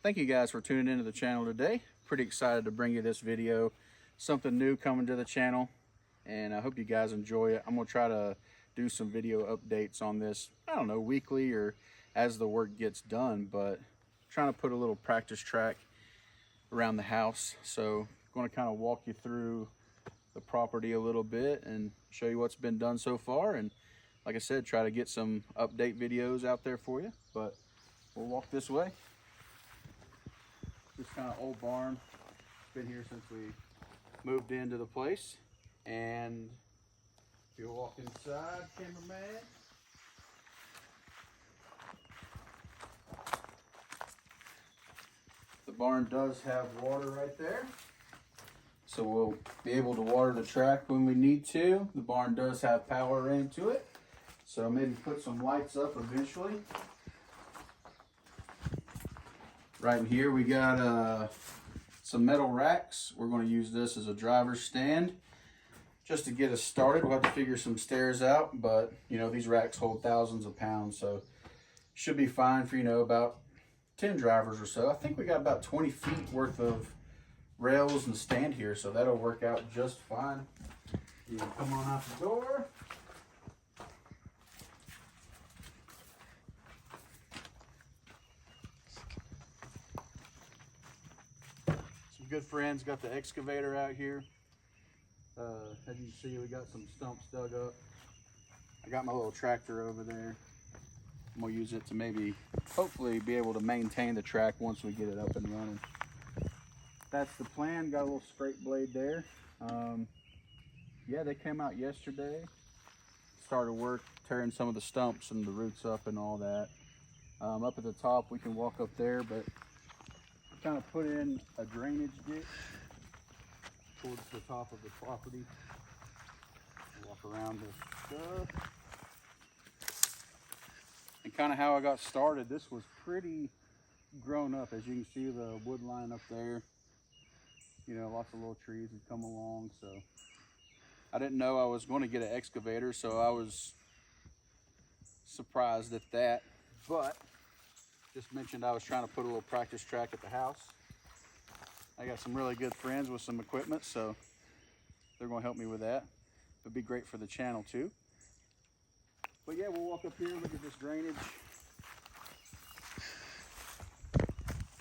Thank you guys for tuning into the channel today. Pretty excited to bring you this video. Something new coming to the channel, and I hope you guys enjoy it. I'm gonna try to do some video updates on this, I don't know, weekly or as the work gets done, but trying to put a little practice track around the house. So I'm going to kind of walk you through the property a little bit and show you what's been done so far, and like I said, try to get some update videos out there for you. But we'll walk this way. This kind of old barn, been here since we moved into the place. And if you walk inside, cameraman, the barn does have water right there, so we'll be able to water the track when we need to. The barn does have power ran to it, so maybe put some lights up eventually. Right in here we got some metal racks. We're going to use this as a driver's stand just to get us started. We'll have to figure some stairs out, but you know, these racks hold thousands of pounds, so should be fine for, you know, about 10 drivers or so. I think we got about 20 feet worth of rails and stand here, so that'll work out just fine. You can come on out the door. Some good friends got the excavator out here. As you can see, we got some stumps dug up. I got my little tractor over there. I'm gonna use it to maybe, hopefully, be able to maintain the track once we get it up and running. That's the plan. Got a little scrape blade there. Yeah, they came out yesterday. Started work tearing some of the stumps and the roots up and all that. Up at the top, we can walk up there, but kind of put in a drainage ditch towards the top of the property. Walk around this stuff. And kind of how I got started, this was pretty grown up. As you can see, the wood line up there, you know, lots of little trees had come along. So I didn't know I was going to get an excavator, so I was surprised at that. But just mentioned I was trying to put a little practice track at the house. I got some really good friends with some equipment, so they're going to help me with that. It'd be great for the channel too. But yeah, we'll walk up here and look at this drainage.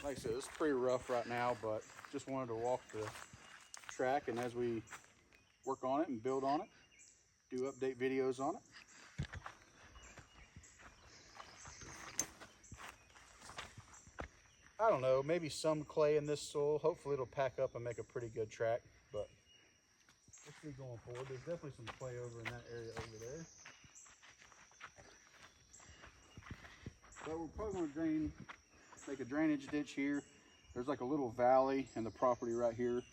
Like I said, it's pretty rough right now, but just wanted to walk the track, and as we work on it and build on it, do update videos on it. I don't know, maybe some clay in this soil. Hopefully it'll pack up and make a pretty good track, but let's see going forward. There's definitely some clay over in that area over there. So we're probably going to make a drainage ditch here. There's like a little valley in the property right here.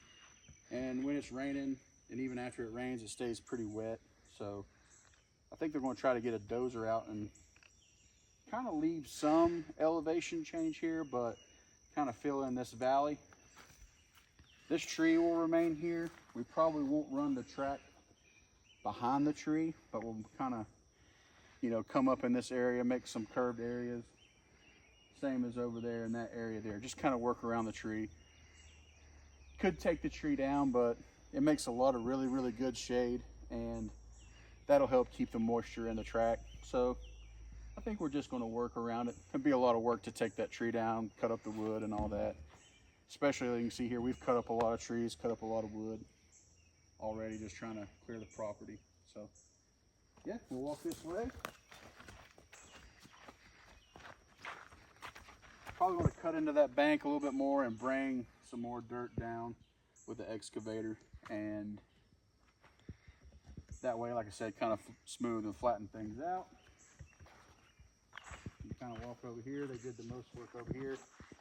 And when it's raining, and even after it rains, it stays pretty wet. So I think they're going to try to get a dozer out and kind of leave some elevation change here, but kind of fill in this valley. This tree will remain here. We probably won't run the track behind the tree, but we'll kind of, you know, come up in this area, make some curved areas. Same as over there in that area there. Just kind of work around the tree. Could take the tree down, but it makes a lot of really, really good shade, and that'll help keep the moisture in the track. So I think we're just going to work around it. It'd be a lot of work to take that tree down, cut up the wood and all that. Especially, you can see here, we've cut up a lot of trees, cut up a lot of wood already, just trying to clear the property. So yeah, we'll walk this way. Probably going to cut into that bank a little bit more and bring some more dirt down with the excavator, and that way, like I said, kind of smooth and flatten things out. You kind of walk over here. They did the most work over here,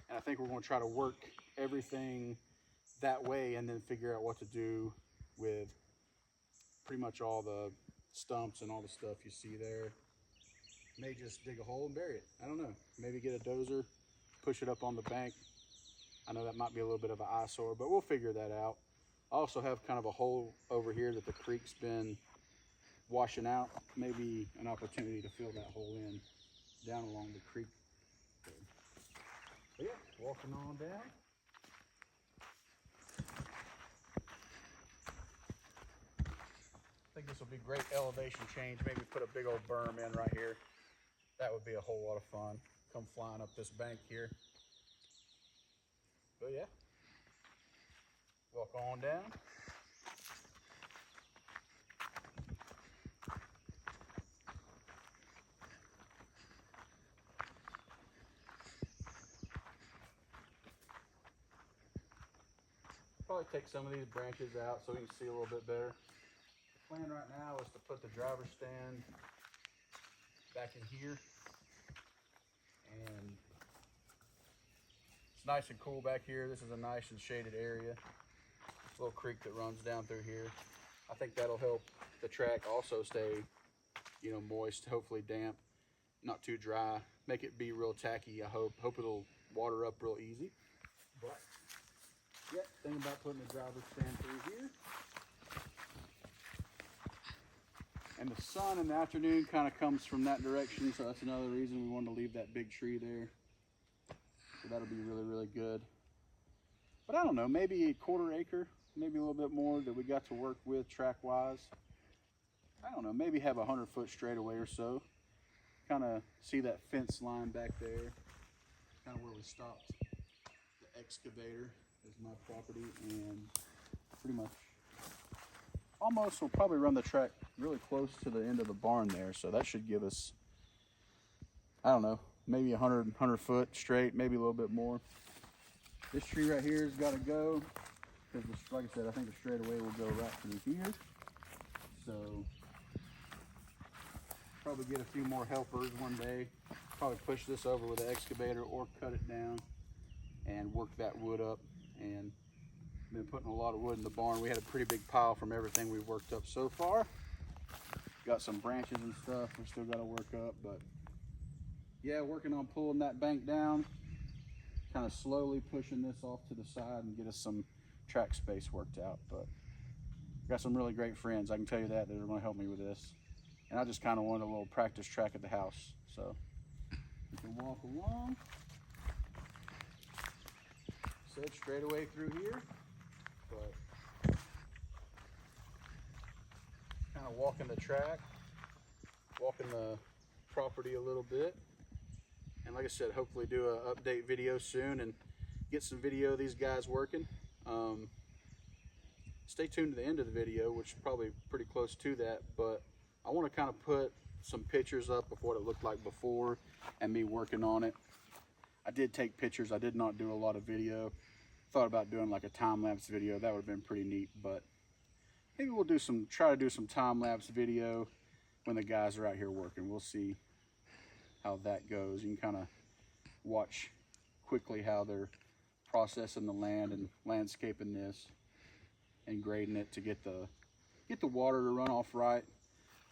and I think we're going to try to work everything that way and then figure out what to do with pretty much all the stumps and all the stuff you see there. May just dig a hole and bury it. I don't know. Maybe get a dozer, push it up on the bank. I know that might be a little bit of an eyesore, but we'll figure that out. I also have kind of a hole over here that the creek's been washing out. Maybe an opportunity to fill that hole in down along the creek. But yeah, walking on down. I think this will be great elevation change. Maybe put a big old berm in right here. That would be a whole lot of fun. Come flying up this bank here. But yeah, walk on down. Probably take some of these branches out so we can see a little bit better. The plan right now is to put the driver's stand back in here, and it's nice and cool back here. This is a nice and shaded area. Little creek that runs down through here. I think that'll help the track also stay, you know, moist, hopefully damp, not too dry. Make it be real tacky. I hope it'll water up real easy. But yeah, thinking about putting the driver's stand through here. And the sun in the afternoon kind of comes from that direction, so that's another reason we wanted to leave that big tree there. So that'll be really, really good. But I don't know, maybe a 1/4 acre, maybe a little bit more that we got to work with track-wise. I don't know, maybe have a 100-foot straightaway or so. Kind of see that fence line back there. Kind of where we stopped the excavator is my property, and pretty much almost we'll probably run the track really close to the end of the barn there, so that should give us, I don't know, maybe 100 foot straight, maybe a little bit more. This tree right here has got to go because, like I said, I think the straightaway will go right through here. So probably get a few more helpers one day, probably push this over with an excavator or cut it down and work that wood up. And been putting a lot of wood in the barn. We had a pretty big pile from everything we've worked up so far. Got some branches and stuff we still got to work up, but yeah, working on pulling that bank down, kind of slowly pushing this off to the side and get us some track space worked out. But got some really great friends, I can tell you that are going to help me with this. And I just kind of wanted a little practice track at the house, so we can walk along. Said straight away through here. But kind of walking the track, walking the property a little bit, and like I said, hopefully do an update video soon and get some video of these guys working. Stay tuned to the end of the video, which is probably pretty close to that, but I want to kind of put some pictures up of what it looked like before and me working on it. I did take pictures, I did not do a lot of video. Thought about doing like a time-lapse video. That would have been pretty neat, but maybe we'll try to do some time-lapse video when the guys are out here working. We'll see how that goes. You can kind of watch quickly how they're processing the land and landscaping this and grading it to get the water to run off right.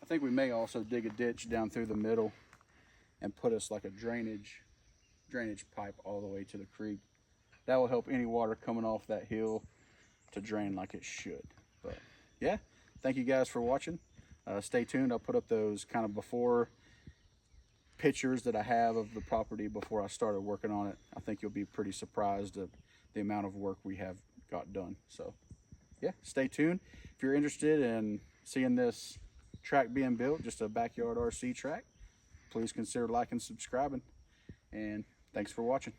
I think we may also dig a ditch down through the middle and put us like a drainage pipe all the way to the creek. That will help any water coming off that hill to drain like it should. But yeah, thank you guys for watching. Stay tuned. I'll put up those kind of before pictures that I have of the property before I started working on it. I think you'll be pretty surprised at the amount of work we have got done. So yeah, stay tuned. If you're interested in seeing this track being built, just a backyard RC track, please consider liking and subscribing. And thanks for watching.